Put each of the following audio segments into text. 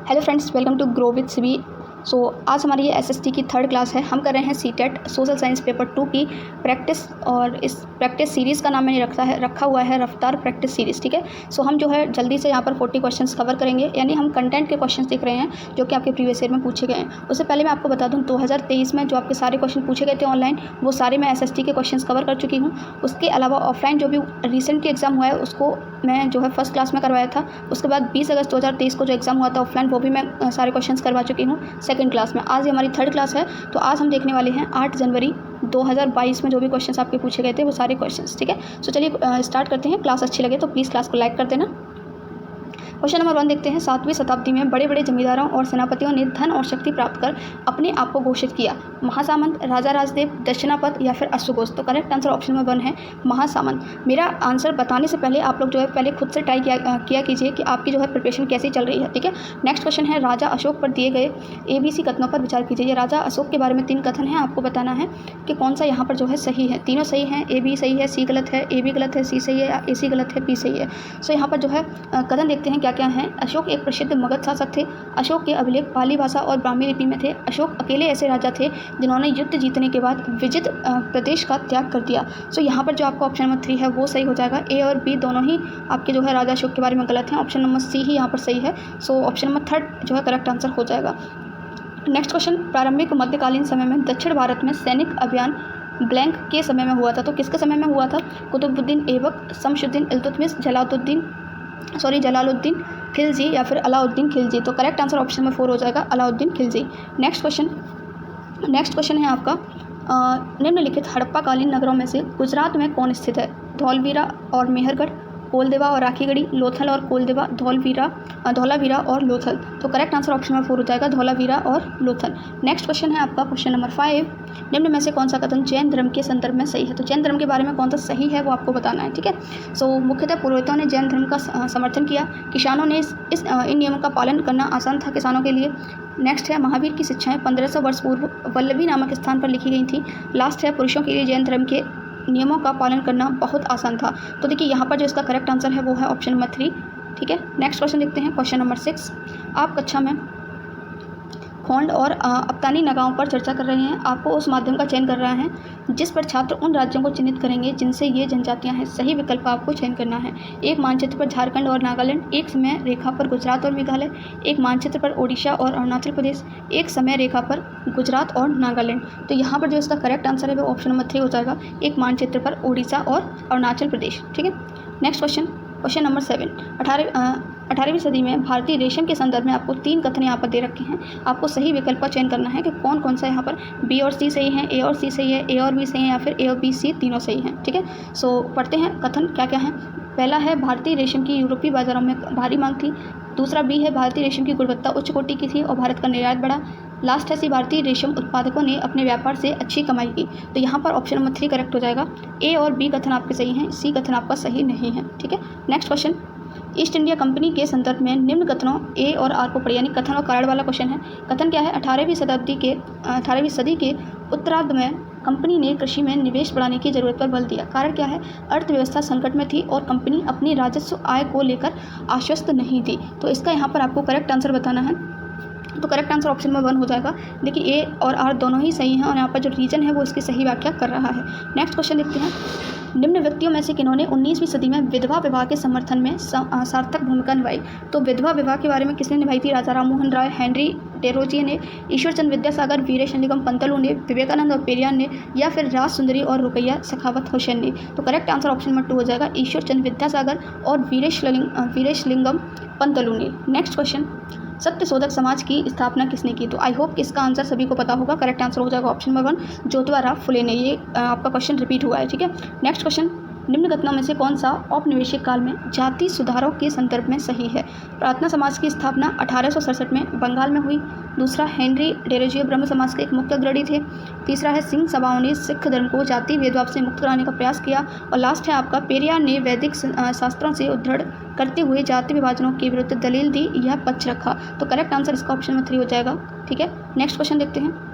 Hello friends, welcome to grow with CB. So आज हमारी ये एसएसटी की थर्ड क्लास है। हम कर रहे हैं सीटेट सोशल साइंस पेपर 2 की प्रैक्टिस, और इस प्रैक्टिस सीरीज़ का नाम मैंने रखा हुआ है रफ्तार प्रैक्टिस सीरीज़। ठीक है, सो हम जो है जल्दी से यहाँ पर 40 क्वेश्चंस कवर करेंगे, यानी हम कंटेंट के क्वेश्चंस देख रहे हैं जो कि आपके प्रीवियस ईयर में पूछे गए हैं। उससे पहले मैं आपको बता दूँ 2023 में जो आपके सारे क्वेश्चन पूछे गए थे ऑनलाइन, वो सारे मैं एसएसटी के क्वेश्चन कवर कर चुकी हूँ। उसके अलावा ऑफलाइन जो भी रिसेंटली एग्जाम हुआ है उसको मैं जो है फर्स्ट क्लास में करवाया था। उसके बाद 20 अगस्त 2023 को जो एग्ज़ाम हुआ था ऑफलाइन, वो भी मैं सारे क्वेश्चंस करवा चुकी हूँ सेकंड क्लास में। आज ये हमारी थर्ड क्लास है, तो आज हम देखने वाले हैं 8 जनवरी 2022 में जो भी क्वेश्चंस आपके पूछे गए थे वो सारे क्वेश्चंस। ठीक है, सो चलिए स्टार्ट करते हैं। क्लास अच्छी लगे तो प्लीज़ क्लास को लाइक कर देना। क्वेश्चन नंबर 1 देखते हैं। 7वीं शताब्दी में बड़े बड़े जमींदारों और सेनापतियों ने धन और शक्ति प्राप्त कर अपने आप को घोषित किया। महासामंत, राजा राजदेव, दक्षिणापद या फिर अश्वघोष। तो करेक्ट आंसर ऑप्शन नंबर 1 है महासामंत। मेरा आंसर बताने से पहले आप लोग जो है पहले खुद से ट्राई किया कीजिए कि आपकी जो है प्रिपरेशन कैसी चल रही है। ठीक है, नेक्स्ट क्वेश्चन है राजा अशोक पर दिए गए ABC कथनों पर विचार कीजिए। राजा अशोक के बारे में 3 कथन हैं, आपको बताना है कि कौन सा यहाँ पर जो है सही है। तीनों सही हैं, AB सही है, C गलत है, AB गलत है, C सही है, AC गलत है, P सही है। सो यहाँ पर जो है कथन देखते हैं क्या क्या हैं। अशोक एक प्रसिद्ध मगध शासक थे। अशोक के अभिलेख पाली भाषा और ब्राह्मी लिपि में थे। अशोक अकेले ऐसे राजा थे जिन्होंने युद्ध जीतने के बाद विजित प्रदेश का त्याग कर दिया। सो यहाँ पर जो आपका ऑप्शन नंबर 3 है वो सही हो जाएगा। A और B दोनों ही आपके जो है राजा अशोक के बारे में गलत हैं। ऑप्शन नंबर C ही यहाँ पर सही है। सो ऑप्शन नंबर 3 जो है करेक्ट आंसर हो जाएगा। नेक्स्ट क्वेश्चन, प्रारंभिक मध्यकालीन समय में दक्षिण भारत में सैनिक अभियान ब्लैंक के समय में हुआ था। तो किसके समय में हुआ था? कुतुबुद्दीन ऐबक, शमशुद्दीन इल्तुतमिश, जलालुद्दीन खिलजी या फिर अलाउद्दीन खिलजी। तो करेक्ट आंसर ऑप्शन नंबर 4 हो जाएगा, अलाउद्दीन खिलजी। नेक्स्ट क्वेश्चन है आपका निम्नलिखित हड़प्पाकालीन नगरों में से गुजरात में कौन स्थित है? धौलवीरा और मेहरगढ़, कोलदेवा और राखीगढ़ी, लोथल और कोलदेवा, धौलावीरा और लोथल। तो करेक्ट आंसर ऑप्शन नंबर 4 हो जाएगा, धौलावीरा और लोथल। नेक्स्ट क्वेश्चन है आपका क्वेश्चन नंबर 5, निम्न में से कौन सा कथन जैन धर्म के संदर्भ में सही है? तो जैन धर्म के बारे में कौन सा सही है वो आपको बताना है। ठीक है, सो मुख्यतः पुरोहितों ने जैन धर्म का समर्थन किया। किसानों ने इन नियमों का पालन करना आसान था किसानों के लिए। नेक्स्ट है महावीर की शिक्षाएं 1500 वर्ष पूर्व वल्लभी नामक स्थान पर लिखी गई थी। लास्ट है पुरुषों के लिए जैन धर्म के नियमों का पालन करना बहुत आसान था। तो देखिए यहाँ पर जो इसका करेक्ट आंसर है वो है ऑप्शन नंबर 3। ठीक है, नेक्स्ट क्वेश्चन देखते हैं। क्वेश्चन नंबर 6, आप कक्षा में खोंड और अप्तानी नगाओं पर चर्चा कर रहे हैं। आपको उस माध्यम का चयन कर रहा है जिस पर छात्र उन राज्यों को चिन्हित करेंगे जिनसे ये जनजातियां हैं। सही विकल्प आपको चयन करना है। एक मानचित्र पर झारखंड और नागालैंड, एक समय रेखा पर गुजरात और मेघालय, एक मानचित्र पर ओडिशा और अरुणाचल प्रदेश, एक समय रेखा पर गुजरात और नागालैंड। तो यहाँ पर जो इसका करेक्ट आंसर है वो ऑप्शन नंबर 3 हो जाएगा, एक मानचित्र पर ओडिशा और अरुणाचल प्रदेश। ठीक है, नेक्स्ट क्वेश्चन नंबर 7, 18वीं सदी में भारतीय रेशम के संदर्भ में आपको 3 कथन यहाँ पर दे रखे हैं। आपको सही विकल्प का चयन करना है कि कौन कौन सा यहाँ पर B और C सही है, A और C सही है, A और B सही है या फिर A और B C तीनों सही हैं। ठीक है, सो पढ़ते हैं कथन क्या क्या हैं। पहला है भारतीय रेशम की यूरोपीय बाजारों में भारी मांग थी। दूसरा B है भारतीय रेशम की गुणवत्ता उच्च कोटि की थी और भारत का निर्यात बढ़ा। लास्ट है C भारतीय रेशम उत्पादकों ने अपने व्यापार से अच्छी कमाई की। तो यहाँ पर ऑप्शन नंबर 3 करेक्ट हो जाएगा। A और B कथन आपके सही हैं, C कथन आपका सही नहीं है। ठीक है, next question, east India company के संदर्भ में निम्न कथनों A और R को पढ़े, यानी कथन और कारण वाला क्वेश्चन है। कथन क्या है? 18वीं सदी के उत्तरार्ध में कंपनी ने कृषि में निवेश बढ़ाने की जरूरत पर बल दिया। कारण क्या है? अर्थव्यवस्था संकट में थी और कंपनी अपनी राजस्व आय को लेकर आश्वस्त नहीं थी। तो इसका यहाँ पर आपको करेक्ट आंसर बताना है। तो करेक्ट आंसर ऑप्शन नंबर 1 हो जाएगा। देखिए A और R दोनों ही सही हैं और यहाँ पर जो रीजन है वो इसकी सही व्याख्या कर रहा है। नेक्स्ट क्वेश्चन देखते हैं। निम्न व्यक्तियों में से किन्होंने 19वीं सदी में विधवा विवाह के समर्थन में सार्थक भूमिका निभाई? तो विधवा विवाह के बारे में किसने निभाई थी? राजा राममोहन राय, हेनरी डेरोजिए ने, ईश्वरचंद्र विद्यासागर, वीरेश निगम पंतलू ने, विवेकानंद और पेरियार ने, या फिर राज सुंदरी और रुकैया सखावत हुसैन ने। तो करेक्ट आंसर ऑप्शन नंबर 2 हो जाएगा, ईश्वरचंद्र विद्यासागर और वीरेशलिंगम पंतलू ने। नेक्स्ट क्वेश्चन, सत्यशोधक समाज की स्थापना किसने की? तो आई होप कि इसका आंसर सभी को पता होगा। करेक्ट आंसर हो जाएगा ऑप्शन नंबर 1, ज्योतिबा फुले ने। ये आपका क्वेश्चन रिपीट हुआ है। ठीक है, नेक्स्ट क्वेश्चन, निम्न कथनों में से कौन सा औपनिवेशिक काल में जाति सुधारों के संदर्भ में सही है? प्रार्थना समाज की स्थापना 1867 में बंगाल में हुई। दूसरा, हेनरी डेरोजियो ब्रह्म समाज के एक मुख्य अग्रणी थे। तीसरा है सिंह सभाओं ने सिख धर्म को जाति भेदभाव से मुक्त कराने का प्रयास किया। और लास्ट है आपका पेरियार ने वैदिक शास्त्रों से उद्धृढ़ करते हुए जाति विभाजनों के विरुद्ध दलील दी, यह पक्ष रखा। तो करेक्ट आंसर इसका ऑप्शन नंबर 3 हो जाएगा। ठीक है, नेक्स्ट क्वेश्चन देखते हैं।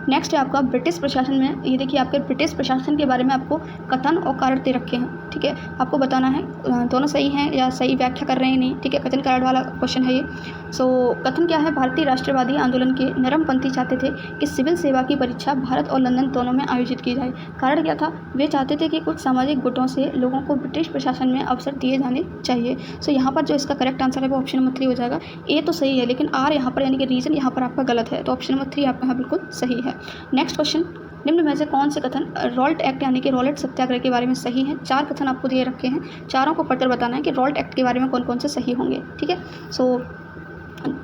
नेक्स्ट है आपका ब्रिटिश प्रशासन में, ये देखिए आपके ब्रिटिश प्रशासन के बारे में आपको कथन और कारण दे रखे हैं, ठीक है। आपको बताना है दोनों सही हैं या सही व्याख्या कर रहे हैं नहीं, ठीक है। कथन कारण वाला क्वेश्चन है ये। सो कथन क्या है, भारतीय राष्ट्रवादी आंदोलन के नरमपंथी चाहते थे कि सिविल सेवा की परीक्षा भारत और लंदन दोनों में आयोजित की जाए। कारण क्या था, वे चाहते थे कि कुछ सामाजिक गुटों से लोगों को ब्रिटिश प्रशासन में अवसर दिए जाने चाहिए। सो यहाँ पर जो इसका करेक्ट आंसर है वो ऑप्शन नंबर 3 हो जाएगा। ए तो सही है लेकिन आर यहाँ पर यानी कि रीजन यहाँ पर आपका गलत है, तो ऑप्शन नंबर 3 आपका यहाँ बिल्कुल सही है। नेक्स्ट क्वेश्चन, निम्न में से कौन से कथन रॉल्ट एक्ट यानी कि रॉलेट सत्याग्रह के बारे में सही है। 4 कथन आपको दिए रखे हैं, चारों को पढ़कर बताना है कि रॉल्ट एक्ट के बारे में कौन कौन से सही होंगे, ठीक है। सो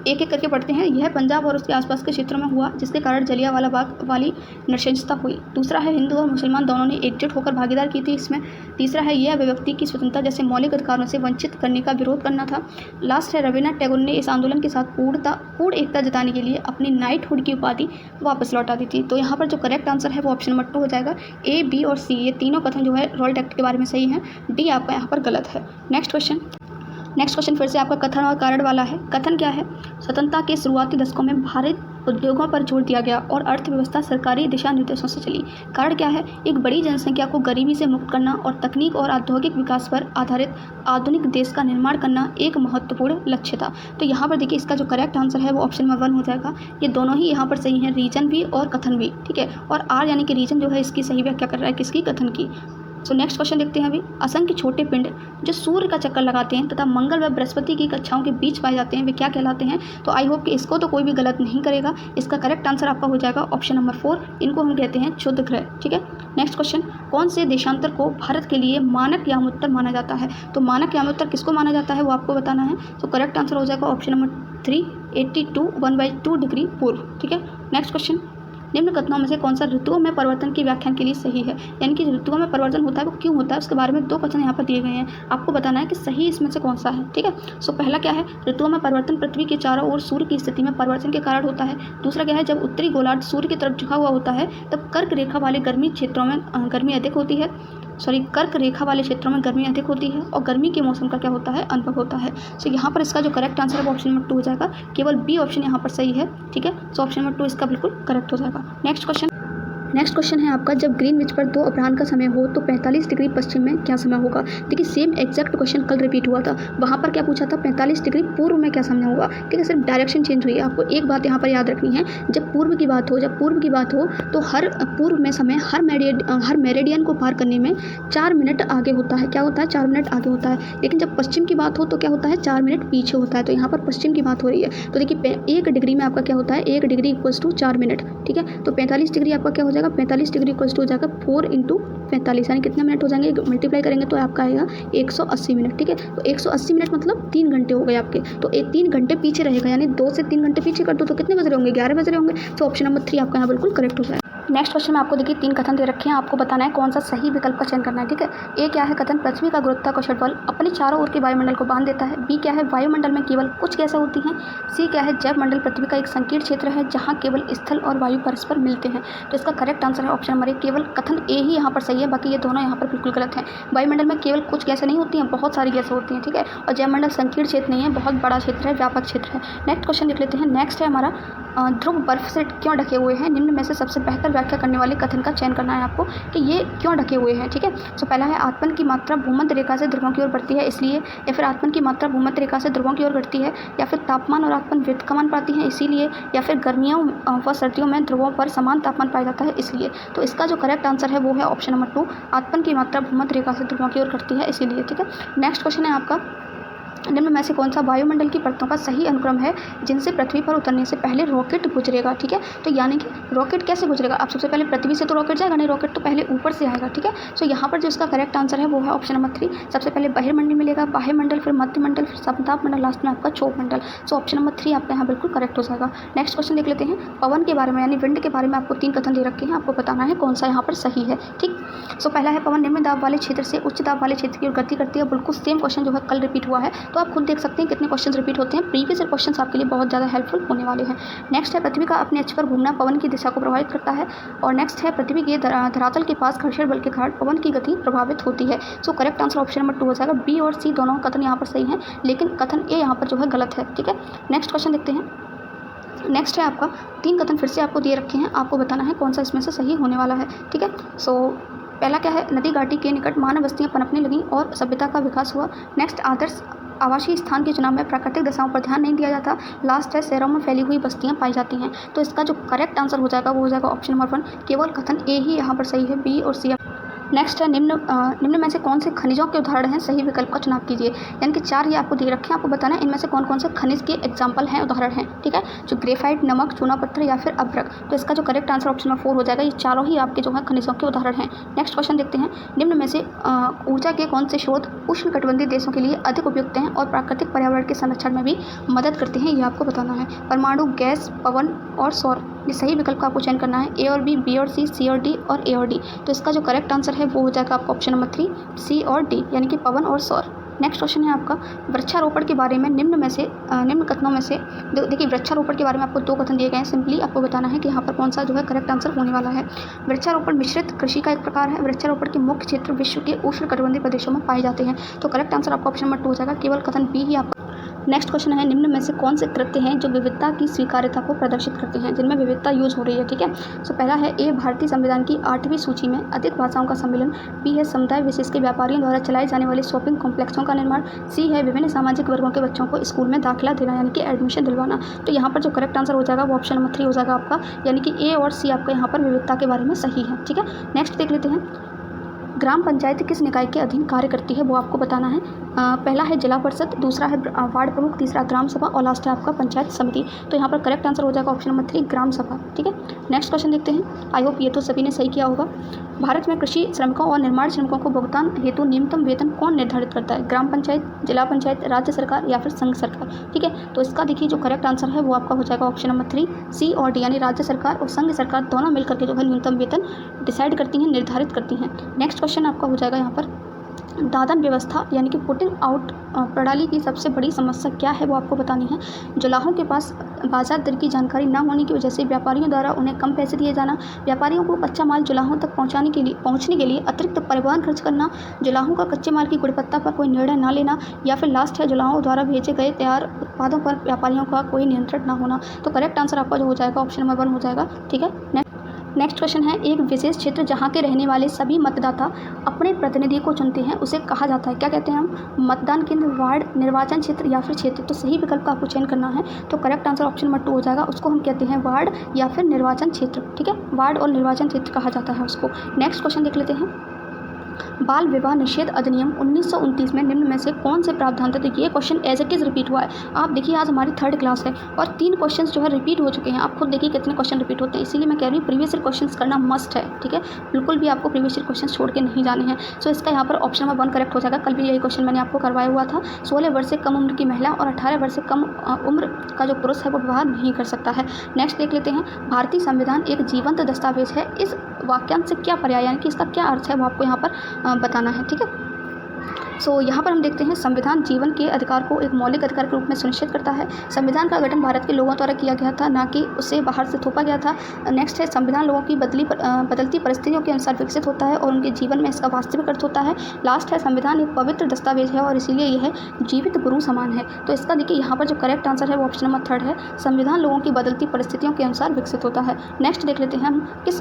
एक एक करके पढ़ते हैं। यह पंजाब और उसके आसपास के क्षेत्रों में हुआ जिसके कारण जलियांवाला बाग वाली नृशंसता हुई। दूसरा है हिंदू और मुसलमान दोनों ने एकजुट होकर भागीदार की थी इसमें। तीसरा है यह अभिव्यक्ति की स्वतंत्रता जैसे मौलिक अधिकारों से वंचित करने का विरोध करना था। लास्ट है रविन्द्रनाथ टैगोर ने इस आंदोलन के साथ पूर्ण एकता जताने के लिए अपनी नाइटहुड की उपाधि वापस लौटा दी थी। तो यहाँ पर जो करेक्ट आंसर है वो ऑप्शन नंबर 2 हो जाएगा। ए, बी और सी ये तीनों कथन जो है रॉल्ट एक्ट के बारे में सही है, डी आपका यहाँ पर गलत है। नेक्स्ट क्वेश्चन फिर से आपका कथन और कारण वाला है। कथन क्या है, स्वतंत्रता के शुरुआती दशकों में भारत उद्योगों पर जोर दिया गया और अर्थव्यवस्था सरकारी दिशा निर्देशों से चली। कारण क्या है, एक बड़ी जनसंख्या को गरीबी से मुक्त करना और तकनीक और औद्योगिक विकास पर आधारित आधुनिक देश का निर्माण करना एक महत्वपूर्ण लक्ष्य था। तो यहाँ पर देखिए इसका जो करेक्ट आंसर है वो ऑप्शन नंबर 1 हो जाएगा। ये दोनों ही यहाँ पर सही हैं, रीजन भी और कथन भी, ठीक है। और आर यानी कि रीजन जो है इसकी सही व्याख्या कर रहा है किसकी, कथन की। सो नेक्स्ट क्वेश्चन देखते हैं अभी। असंख्य छोटे पिंड जो सूर्य का चक्कर लगाते हैं तथा मंगल व बृहस्पति की कक्षाओं के बीच पाए जाते हैं वे क्या कहलाते हैं। तो आई होप कि इसको तो कोई भी गलत नहीं करेगा। इसका करेक्ट आंसर आपका हो जाएगा ऑप्शन नंबर 4। इनको हम कहते हैं क्षुद्र ग्रह, ठीक है। नेक्स्ट क्वेश्चन, कौन से देशांतर को भारत के लिए मानक यामोत्तर माना जाता है। तो मानक यामोत्तर किसको माना जाता है वो आपको बताना है। तो करेक्ट आंसर हो जाएगा ऑप्शन नंबर 3, 82 1/2 डिग्री पूर्व, ठीक है। नेक्स्ट क्वेश्चन, निम्न कथनों में से कौन सा ऋतुओं में परिवर्तन की व्याख्यान के लिए सही है। यानी कि ऋतुओं में परिवर्तन होता है वो क्यों होता है उसके बारे में 2 कथन यहाँ पर दिए गए हैं। आपको बताना है कि सही इसमें से कौन सा है, ठीक है। सो पहला क्या है, ऋतुओं में परिवर्तन पृथ्वी के चारों ओर सूर्य की स्थिति में परिवर्तन के कारण होता है। दूसरा क्या है, जब उत्तरी गोलार्ध सूर्य की तरफ झुका हुआ होता है तब कर्क रेखा वाले गर्मी क्षेत्रों में गर्मी अधिक होती है। कर्क रेखा वाले क्षेत्रों में गर्मी अधिक होती है और गर्मी के मौसम का क्या होता है, अनुभव होता है। सो यहाँ पर इसका जो करेक्ट आंसर है वो ऑप्शन नंबर 2 हो जाएगा। केवल बी ऑप्शन यहाँ पर सही है, ठीक है। सो ऑप्शन नंबर 2 इसका बिल्कुल करेक्ट हो जाएगा। नेक्स्ट क्वेश्चन है आपका, जब ग्रीनविच पर 2 अपराह्न का समय हो तो 45 डिग्री पश्चिम में क्या समय होगा। देखिए सेम एग्जैक्ट क्वेश्चन कल रिपीट हुआ था, वहाँ पर क्या पूछा था 45 डिग्री पूर्व में क्या समय होगा, ठीक है। सिर्फ डायरेक्शन चेंज हुई है। आपको एक बात यहाँ पर याद रखनी है, जब पूर्व की बात हो तो हर पूर्व में समय हर मेरिडियन को पार करने में 4 मिनट आगे होता है। क्या होता है, 4 मिनट आगे होता है। लेकिन जब पश्चिम की बात हो तो क्या होता है, 4 मिनट पीछे होता है। तो यहाँ पर पश्चिम की बात हो रही है। तो देखिए 1 डिग्री में आपका क्या होता है, 1 डिग्री इक्वल्स टू 4 मिनट, ठीक है। तो 45 डिग्री आपका क्या हो जाएगा, 45 डिग्री इक्वल्स टू हो जाएगा 4 × 45, यानी कितने मिनट हो जाएंगे, मल्टीप्लाई करेंगे तो आपका आएगा 180 मिनट, ठीक है। तो 180 मिनट मतलब 3 घंटे हो गए आपके। तो 3 घंटे पीछे रहेगा, यानी 2 से 3 घंटे पीछे कर दो तो कितने बज रहे होंगे, 11 बज रहे होंगे। तो ऑप्शन नंबर 3 आपका यहाँ बिल्कुल करेक्ट हो जाएगा। नेक्स्ट क्वेश्चन में आपको देखिए 3 कथन दे रखे हैं, आपको बताना है कौन सा सही विकल्प का चयन करना है, ठीक है। ए क्या है, कथन पृथ्वी का गुरुत्वाकर्षण बल अपने चारों ओर के वायुमंडल को बांध देता है। बी क्या है, वायुमंडल में केवल कुछ गैसें होती हैं। सी क्या है, जैव मंडल पृथ्वी का एक संकीर्ण क्षेत्र है जहाँ केवल स्थल और वायु परस्पर मिलते हैं। तो इसका करेक्ट आंसर है ऑप्शन नंबर 1, केवल कथन ए ही यहाँ पर सही है, बाकी ये दोनों यहाँ पर बिल्कुल गलत हैं। वायुमंडल में केवल कुछ गैसें नहीं होती हैं, बहुत सारी गैसें होती हैं, ठीक है। और जैव मंडल संकीर्ण क्षेत्र नहीं है, बहुत बड़ा क्षेत्र है, व्यापक क्षेत्र है। नेक्स्ट क्वेश्चन देख लेते हैं। नेक्स्ट है हमारा, ध्रुव बर्फ से क्यों ढके हुए हैं। निम्न में से सबसे बेहतर व्याख्या करने वाले कथन का चयन करना है आपको कि ये क्यों ढके हुए हैं, ठीक है। तो पहला है, आत्मन की मात्रा भूमध्य रेखा से ध्रुवों की ओर बढ़ती है इसलिए, या फिर आत्मन की मात्रा भूमध्य रेखा से ध्रुवों की ओर घटती है, या फिर तापमान और आत्मन व्युत्क्रमण पाती है इसीलिए, या फिर गर्मियों व सर्दियों में ध्रुवों पर समान तापमान पाया जाता है इसलिए। तो इसका जो करेक्ट आंसर है वो है ऑप्शन नंबर 2, आत्मन की मात्रा भूमध्य रेखा से ध्रुवों की ओर घटती है इसीलिए, ठीक है। नेक्स्ट क्वेश्चन है आपका, निम्न में से कौन सा वायुमंडल की परतों का सही अनुक्रम है जिनसे पृथ्वी पर उतरने से पहले रॉकेट गुजरेगा, ठीक है। तो यानी कि रॉकेट कैसे गुजरेगा, अब सबसे पहले पृथ्वी से तो रॉकेट जाएगा नहीं, रॉकेट तो पहले ऊपर से आएगा, ठीक है। सो यहाँ पर जो इसका करेक्ट आंसर है वो है ऑप्शन नंबर 3, सबसे पहले बहिर्मंडल मिलेगा, बाह्यमंडल, फिर मध्यमंडल, फिर समताप मंडल, लास्ट में आपका क्षोभ मंडल। सो ऑप्शन नंबर 3 आपका यहाँ बिल्कुल करेक्ट हो जाएगा। नेक्स्ट क्वेश्चन देख लेते हैं। पवन के बारे में यानी विंड के बारे में आपको 3 कथन दे रखे हैं, आपको बताना है कौन सा यहाँ पर सही है, ठीक। सो पहला है, पवन निम्न दाब वाले क्षेत्र से उच्च दाब वाले क्षेत्र की ओर गति करती है। बिल्कुल सेम क्वेश्चन जो है कल रिपीट हुआ है, तो आप खुद देख सकते हैं कितने क्वेश्चन रिपीट होते हैं। प्रीवियस क्वेश्चन आपके लिए बहुत ज़्यादा हेल्पफुल होने वाले हैं। नेक्स्ट है, पृथ्वी का अपने अक्ष पर घूमना पवन की दिशा को प्रभावित करता है। और नेक्स्ट है, पृथ्वी के धरातल के पास घर्षण बल के कारण पवन की गति प्रभावित होती है। So correct answer option number 2 हो जाएगा। बी और सी दोनों कथन यहाँ पर सही हैं, लेकिन कथन ए यहाँ पर जो है गलत है, ठीक है। नेक्स्ट क्वेश्चन देखते हैं। नेक्स्ट है आपका 3 कथन फिर से आपको दिए रखे हैं, आपको बताना है कौन सा इसमें से सही होने वाला है, ठीक है। सो पहला क्या है, नदी घाटी के निकट मानव बस्तियाँ पनपने लगीं और सभ्यता का विकास हुआ। नेक्स्ट, आदर्श आवासीय स्थान के चुनाव में प्राकृतिक दशाओं पर ध्यान नहीं दिया जाता। लास्ट है, शहरों में फैली हुई बस्तियां पाई जाती हैं। तो इसका जो करेक्ट आंसर हो जाएगा वो हो जाएगा ऑप्शन नंबर 1, केवल कथन ए ही यहाँ पर सही है, बी और सी। नेक्स्ट है, निम्न में से कौन से खनिजों के उदाहरण हैं, सही विकल्प का चुनाव कीजिए। यानी कि 4 ये आपको दे रखे हैं, आपको बताना है इनमें से कौन कौन से खनिज के एग्जाम्पल हैं, उदाहरण हैं, ठीक है। जो ग्रेफाइट, नमक, चूना पत्थर या फिर अभ्रक। तो इसका जो करेक्ट आंसर ऑप्शन नंबर 4 हो जाएगा। ये चारों ही आपके जो है खनिजों के उदाहरण हैं। नेक्स्ट क्वेश्चन देखते हैं, निम्न में से ऊर्जा के कौन से स्रोत उष्णकटिबंधीय देशों के लिए अधिक उपयुक्त हैं और प्राकृतिक पर्यावरण के संरक्षण में भी मदद करते हैं, ये आपको बताना है। परमाणु, गैस, पवन और सौर। ये सही विकल्प का आपको चयन करना है, ए और बी, बी और सी, सी और डी और ए और डी। तो इसका जो करेक्ट आंसर है वो हो जाएगा आपका ऑप्शन नंबर 3, सी और डी, यानी कि पवन और सौर। नेक्स्ट क्वेश्चन है आपका, वृक्षारोपण के बारे में निम्न कथनों में से देखिए, वृक्षारोपण के बारे में आपको 2 कथन दिए गए हैं। सिंपली आपको बताना है कि यहाँ पर कौन सा जो है करेक्ट आंसर होने वाला है। वृक्षारोपण मिश्रित कृषि का एक प्रकार है। वृक्षारोपण के मुख्य क्षेत्र विश्व के उष्णकटिबंधीय प्रदेशों में पाए जाते हैं। तो करेक्ट आंसर आपका ऑप्शन नंबर 2 हो जाएगा, केवल कथन बी ही आपका। नेक्स्ट क्वेश्चन है, निम्न में से कौन से कृत्य हैं जो विविधता की स्वीकार्यता को प्रदर्शित करते हैं, जिनमें विविधता यूज हो रही है, ठीक है। सो पहला है, ए भारतीय संविधान की 8वीं सूची में अधिक भाषाओं का सम्मेलन। बी है, समुदाय विशेष के व्यापारियों द्वारा चलाए जाने वाले शॉपिंग कॉम्प्लेक्सों का निर्माण। सी है, विभिन्न सामाजिक वर्गों के बच्चों को स्कूल में दाखिला देना, यानी कि एडमिशन दिलवाना। तो यहाँ पर जो करेक्ट आंसर हो जाएगा वो ऑप्शन नंबर 3 हो जाएगा आपका, यानी कि ए और सी आपका यहाँ पर विविधता के बारे में सही है, ठीक है। नेक्स्ट देख लेते हैं, ग्राम पंचायत किस निकाय के अधीन कार्य करती है, वो आपको बताना है। पहला है जिला परिषद, दूसरा है वार्ड प्रमुख, तीसरा ग्राम सभा और लास्ट है आपका पंचायत समिति। तो यहाँ पर करेक्ट आंसर हो जाएगा ऑप्शन नंबर 3, ग्राम सभा, ठीक है। नेक्स्ट क्वेश्चन देखते हैं, आई होप ये तो सभी ने सही किया होगा। भारत में कृषि श्रमिकों और निर्माण श्रमिकों को भुगतान हेतु न्यूनतम वेतन कौन निर्धारित करता है, ग्राम पंचायत, जिला पंचायत, राज्य सरकार या फिर संघ सरकार, ठीक है। तो इसका देखिए जो करेक्ट आंसर है वो आपका हो जाएगा ऑप्शन नंबर 3, सी और डी, यानी राज्य सरकार और संघ सरकार दोनों मिलकर के जो है न्यूनतम वेतन डिसाइड करती हैं, निर्धारित करती हैं। नेक्स्ट क्वेश्चन आपका हो जाएगा यहाँ पर, दादन व्यवस्था यानी कि पुटिंग आउट प्रणाली की सबसे बड़ी समस्या क्या है, वो आपको बतानी है। जुलाहों के पास बाजार दर की जानकारी न होने की वजह से व्यापारियों द्वारा उन्हें कम पैसे दिए जाना, व्यापारियों को कच्चा माल जुलाहों तक पहुंचने के लिए अतिरिक्त परिवहन खर्च करना, जुलाहों का कच्चे माल की गुणवत्ता पर कोई निर्णय न लेना, या फिर लास्ट है, जुलाहों द्वारा भेजे गए तैयार उत्पादों पर व्यापारियों का कोई नियंत्रण न होना। तो करेक्ट आंसर आपका जो हो जाएगा ऑप्शन नंबर 1 हो जाएगा, ठीक है। नेक्स्ट क्वेश्चन है, एक विशेष क्षेत्र जहाँ के रहने वाले सभी मतदाता अपने प्रतिनिधि को चुनते हैं उसे कहा जाता है, क्या कहते हैं हम, मतदान केंद्र, वार्ड, निर्वाचन क्षेत्र या फिर क्षेत्र। तो सही विकल्प का आपको चयन करना है। तो करेक्ट आंसर ऑप्शन नंबर 2 हो जाएगा, उसको हम कहते हैं वार्ड या फिर निर्वाचन क्षेत्र, ठीक है। वार्ड और निर्वाचन क्षेत्र कहा जाता है उसको। नेक्स्ट क्वेश्चन देख लेते हैं, बाल विवाह निषेध अधिनियम 1929 में निम्न में से कौन से प्रावधान थे। तो ये question as it is repeat हुआ है। आप देखिए आज हमारी 3rd क्लास है और 3 क्वेश्चन जो है रिपीट हो चुके हैं। आप खुद देखिए कितने क्वेश्चन रिपीट होते हैं, इसीलिए मैं कह रही हूँ प्रीवियस ईयर क्वेश्चन करना मस्ट है, ठीक है। बिल्कुल भी आपको प्रीवियस ईयर क्वेश्चन छोड़ के नहीं जाने हैं। सो इसका यहाँ पर ऑप्शन नंबर 1 करेक्ट हो जाएगा। कल भी यही क्वेश्चन मैंने आपको करवाया हुआ था। 16 वर्ष से कम उम्र की महिला और 18 वर्ष से कम उम्र का जो पुरुष है वो विवाह नहीं कर सकता है। नेक्स्ट देख लेते हैं, भारतीय संविधान एक जीवंत दस्तावेज है, इस वाक्यांश से क्या पर्याय यानी कि इसका क्या अर्थ है वो आपको यहाँ पर बताना है, ठीक है। सो यहाँ पर हम देखते हैं, संविधान जीवन के अधिकार को एक मौलिक अधिकार के रूप में सुनिश्चित करता है। संविधान का गठन भारत के लोगों द्वारा किया गया था, ना कि उसे बाहर से थोपा गया था। नेक्स्ट है, संविधान लोगों की बदलती परिस्थितियों के अनुसार विकसित होता है और उनके जीवन में इसका वास्तविक अर्थ होता है। लास्ट है, संविधान एक पवित्र दस्तावेज है और इसीलिए यह जीवित गुरु समान है। तो इसका देखिए यहाँ पर जो करेक्ट आंसर है वो ऑप्शन नंबर 3 है, संविधान लोगों की बदलती परिस्थितियों के अनुसार विकसित होता है। नेक्स्ट देख लेते हैं हम, किस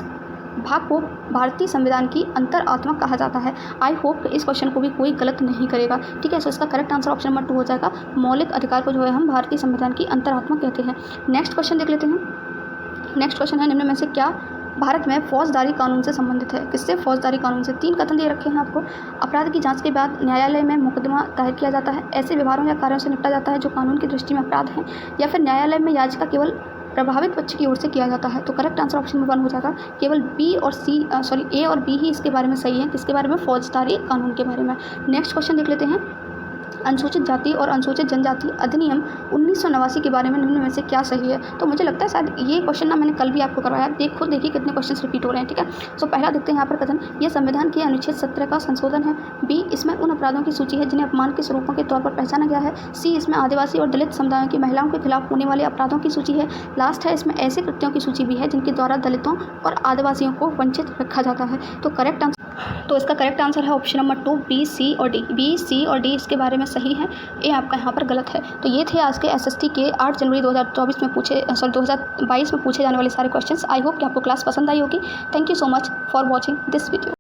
भाग को भारतीय संविधान की अंतरात्मा कहा जाता है। आई होप इस क्वेश्चन को भी कोई गलत नहीं करेगा, ठीक है। सो इसका करेक्ट आंसर ऑप्शन नंबर 2 हो जाएगा, मौलिक अधिकार को जो है हम भारतीय संविधान की अंतरात्मा कहते हैं। नेक्स्ट क्वेश्चन देख लेते हैं। नेक्स्ट क्वेश्चन है, निम्न में से क्या भारत में फौजदारी कानून से संबंधित है। किससे, फौजदारी कानून से। 3 कथन दे रखे हैं आपको। अपराध की जांच के बाद न्यायालय में मुकदमा दायर किया जाता है, ऐसे व्यवहारों या कार्यों से निपटा जाता है जो कानून की दृष्टि में अपराध हैं, या फिर न्यायालय में याचिका केवल प्रभावित पक्ष की ओर से किया जाता है। तो करेक्ट आंसर ऑप्शन नंबर 1 हो जाएगा, केवल ए और बी ही इसके बारे में सही है। किसके बारे में, फौजदारी कानून के बारे में। नेक्स्ट क्वेश्चन देख लेते हैं, अनुसूचित जाति और अनुसूचित जनजाति अधिनियम 1989 के बारे में निम्न में से क्या सही है। तो मुझे लगता है शायद ये क्वेश्चन ना मैंने कल भी आपको करवाया, खुद देखिए कितने क्वेश्चन रिपीट हो रहे हैं, ठीक है। सो पहला देखते हैं यहाँ पर कथन, यह संविधान के अनुच्छेद 17 का संशोधन है। बी, इसमें उन अपराधों की सूची है जिन्हें अपमान के स्वरूपों के तौर पर पहचाना गया है। सी, इसमें आदिवासी और दलित समुदायों की महिलाओं के खिलाफ होने वाले अपराधों की सूची है। लास्ट है, इसमें ऐसे कृत्यों की सूची भी है जिनके द्वारा दलितों और आदिवासियों को वंचित रखा जाता है। तो इसका करेक्ट आंसर है ऑप्शन नंबर 2, बी, सी और डी। बी, सी और डी इसके बारे में सही है, ए आपका यहाँ पर गलत है। तो ये थे आज के SST के 8 जनवरी 2022 में पूछे जाने वाले सारे क्वेश्चंस। आई होप कि आपको क्लास पसंद आई होगी। Thank you so much for watching this video.